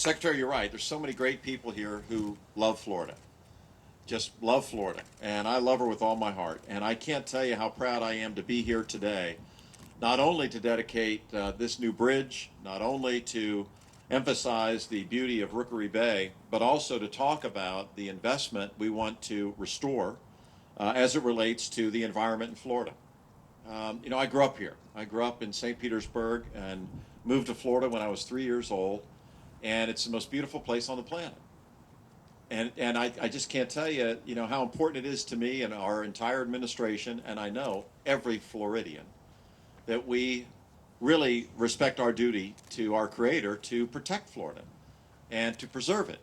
Secretary, you're right. There's so many great people here who love Florida, just love Florida. And I love her with all my heart. And I can't tell you how proud I am to be here today, not only to dedicate this new bridge, not only to emphasize the beauty of Rookery Bay, but also to talk about the investment we want to restore as it relates to the environment in Florida. I grew up here. I grew up in St. Petersburg and moved to Florida when I was 3 years old, and it's the most beautiful place on the planet. And I just can't tell you, how important it is to me and our entire administration, and I know every Floridian, that we really respect our duty to our Creator to protect Florida and to preserve it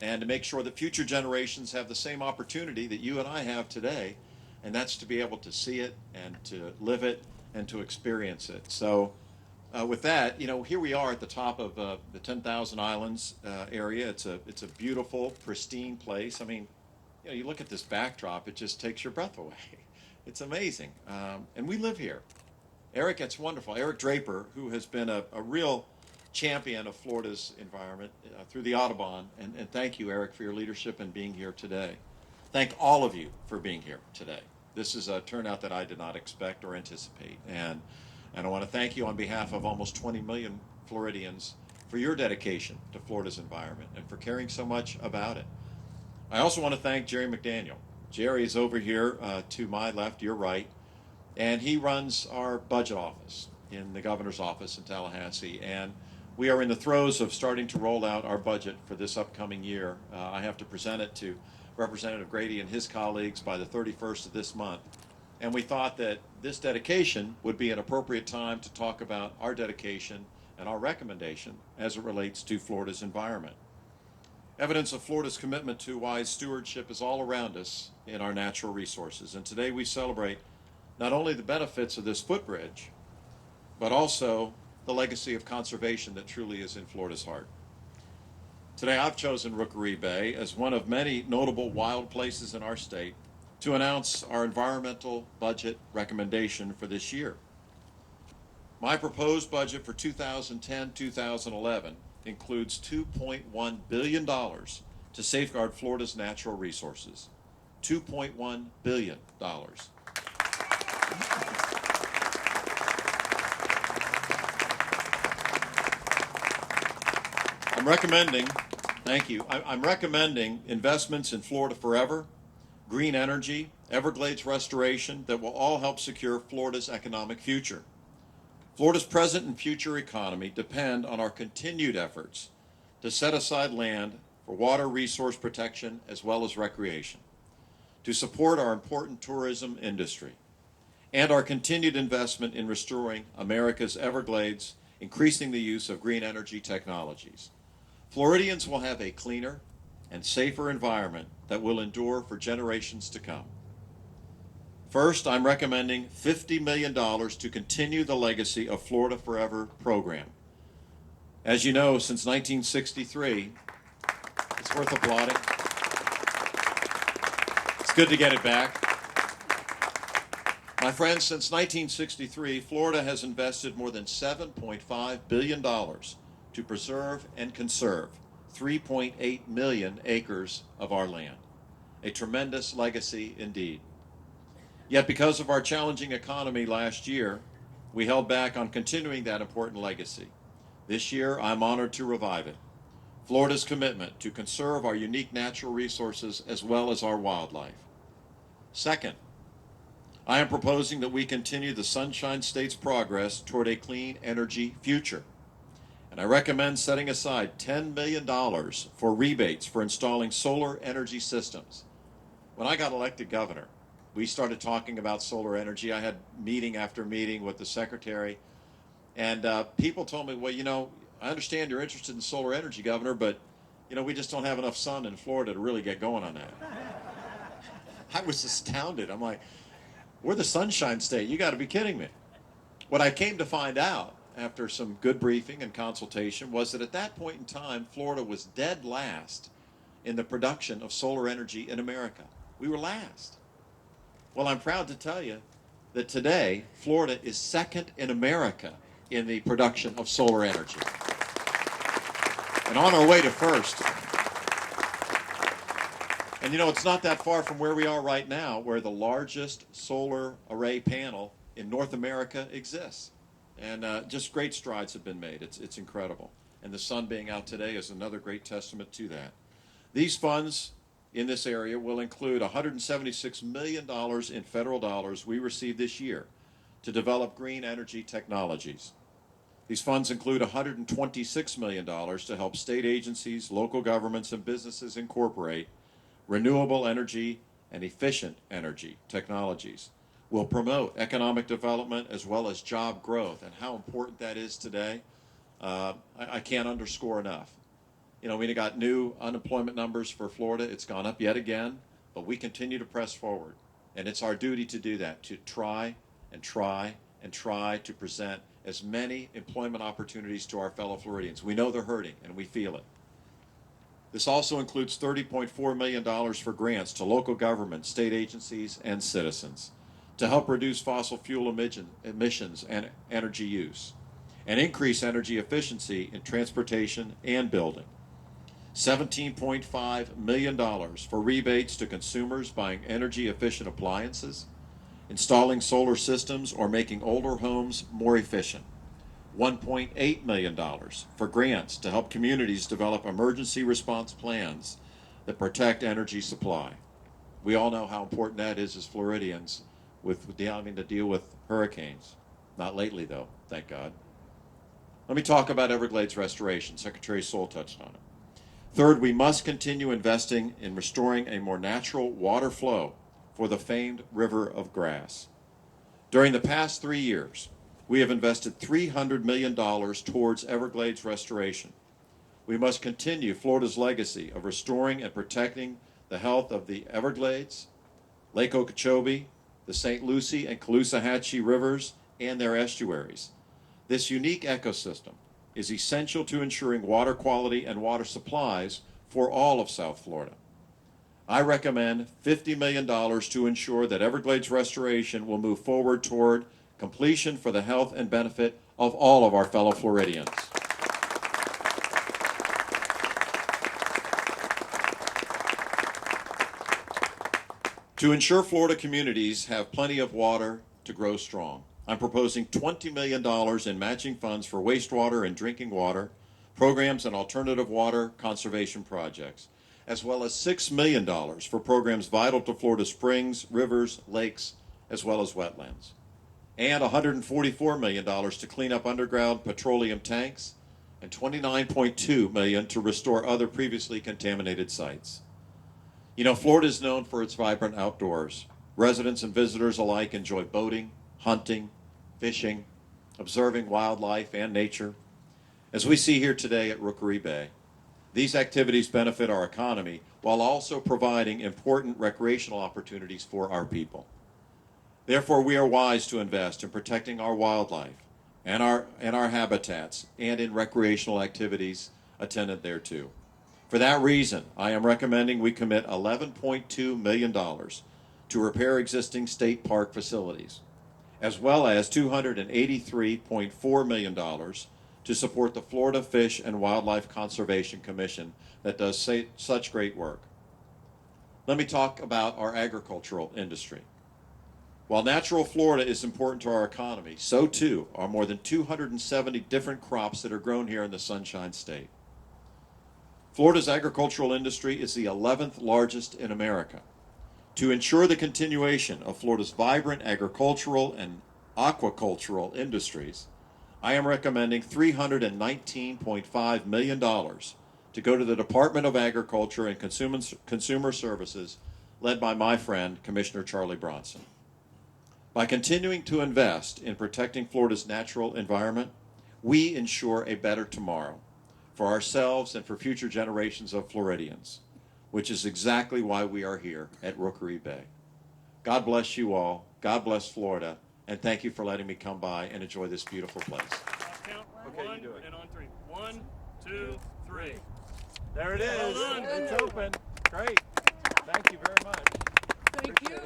and to make sure that future generations have the same opportunity that you and I have today, and that's to be able to see it and to live it and to experience it. So with that, here we are at the top of the 10,000 Islands area. It's a beautiful, pristine place. I mean, you look at this backdrop, it just takes your breath away. It's amazing. And we live here. Eric, it's wonderful. Eric Draper, who has been a real champion of Florida's environment through the Audubon. And thank you, Eric, for your leadership and being here today. Thank all of you for being here today. This is a turnout that I did not expect or anticipate. And I want to thank you on behalf of almost 20 million Floridians for your dedication to Florida's environment and for caring so much about it. I also want to thank Jerry McDaniel. Jerry is over here to my left, your right, and he runs our budget office in the governor's office in Tallahassee. And we are in the throes of starting to roll out our budget for this upcoming year. I have to present it to Representative Grady and his colleagues by the 31st of this month. And we thought that this dedication would be an appropriate time to talk about our dedication and our recommendation as it relates to Florida's environment. Evidence of Florida's commitment to wise stewardship is all around us in our natural resources. And today we celebrate not only the benefits of this footbridge, but also the legacy of conservation that truly is in Florida's heart. Today I've chosen Rookery Bay as one of many notable wild places in our state to announce our environmental budget recommendation for this year. My proposed budget for 2010-2011 includes $2.1 billion to safeguard Florida's natural resources. $2.1 billion. I'm recommending investments in Florida Forever, green energy, Everglades restoration that will all help secure Florida's economic future. Florida's present and future economy depend on our continued efforts to set aside land for water resource protection as well as recreation, to support our important tourism industry, and our continued investment in restoring America's Everglades, increasing the use of green energy technologies. Floridians will have a cleaner and safer environment that will endure for generations to come. First, I'm recommending $50 million to continue the legacy of Florida Forever program. As you know, since 1963, it's worth applauding. It's good to get it back. My friends, since 1963, Florida has invested more than $7.5 billion to preserve and conserve 3.8 million acres of our land. A tremendous legacy indeed. Yet because of our challenging economy last year, we held back on continuing that important legacy. This year, I'm honored to revive it. Florida's commitment to conserve our unique natural resources as well as our wildlife. Second, I am proposing that we continue the Sunshine State's progress toward a clean energy future. And I recommend setting aside $10 million for rebates for installing solar energy systems. When I got elected governor, we started talking about solar energy. I had meeting after meeting with the secretary, and people told me, well, I understand you're interested in solar energy, Governor, but, we just don't have enough sun in Florida to really get going on that. I was astounded. I'm like, we're the Sunshine State. You got to be kidding me. What I came to find out after some good briefing and consultation was that at that point in time, Florida was dead last in the production of solar energy in America. We were last. Well, I'm proud to tell you that today, Florida is second in America in the production of solar energy. and on our way to first. And you know, it's not that far from where we are right now, where the largest solar array panel in North America exists. And just great strides have been made. It's incredible. And the sun being out today is another great testament to that. These funds in this area will include $176 million in federal dollars we received this year to develop green energy technologies. These funds include $126 million to help state agencies, local governments, and businesses incorporate renewable energy and efficient energy technologies. Will promote economic development as well as job growth, and how important that is today, I can't underscore enough. You know, we got new unemployment numbers for Florida. It's gone up yet again, but we continue to press forward. And it's our duty to do that, to try and try and try to present as many employment opportunities to our fellow Floridians. We know they're hurting, and we feel it. This also includes $30.4 million for grants to local governments, state agencies, and citizens to help reduce fossil fuel emissions and energy use, and increase energy efficiency in transportation and building. $17.5 million for rebates to consumers buying energy-efficient appliances, installing solar systems, or making older homes more efficient. $1.8 million for grants to help communities develop emergency response plans that protect energy supply. We all know how important that is as Floridians with having to deal with hurricanes. Not lately, though, thank God. Let me talk about Everglades restoration. Secretary Sol touched on it. Third, we must continue investing in restoring a more natural water flow for the famed River of Grass. During the past 3 years, we have invested $300 million towards Everglades restoration. We must continue Florida's legacy of restoring and protecting the health of the Everglades, Lake Okeechobee, the St. Lucie and Caloosahatchee rivers, and their estuaries. This unique ecosystem is essential to ensuring water quality and water supplies for all of South Florida. I recommend $50 million to ensure that Everglades restoration will move forward toward completion for the health and benefit of all of our fellow Floridians. To ensure Florida communities have plenty of water to grow strong, I'm proposing $20 million in matching funds for wastewater and drinking water programs and alternative water conservation projects, as well as $6 million for programs vital to Florida springs, rivers, lakes, as well as wetlands, and $144 million to clean up underground petroleum tanks, and $29.2 million to restore other previously contaminated sites. You know, Florida is known for its vibrant outdoors. Residents and visitors alike enjoy boating, hunting, fishing, observing wildlife and nature. As we see here today at Rookery Bay, these activities benefit our economy while also providing important recreational opportunities for our people. Therefore, we are wise to invest in protecting our wildlife and our habitats and in recreational activities attendant thereto. For that reason, I am recommending we commit $11.2 million to repair existing state park facilities, as well as $283.4 million to support the Florida Fish and Wildlife Conservation Commission that does such great work. Let me talk about our agricultural industry. While natural Florida is important to our economy, so too are more than 270 different crops that are grown here in the Sunshine State. Florida's agricultural industry is the 11th largest in America. To ensure the continuation of Florida's vibrant agricultural and aquacultural industries, I am recommending $319.5 million to go to the Department of Agriculture and Consumer Services, led by my friend, Commissioner Charlie Bronson. By continuing to invest in protecting Florida's natural environment, we ensure a better tomorrow for ourselves and for future generations of Floridians, which is exactly why we are here at Rookery Bay. God bless you all. God bless Florida. And thank you for letting me come by and enjoy this beautiful place. Count Okay, one you do it. and on three. 1, 2, 3. There it is. Well done. It's open. Great. Thank you very much. Thank you.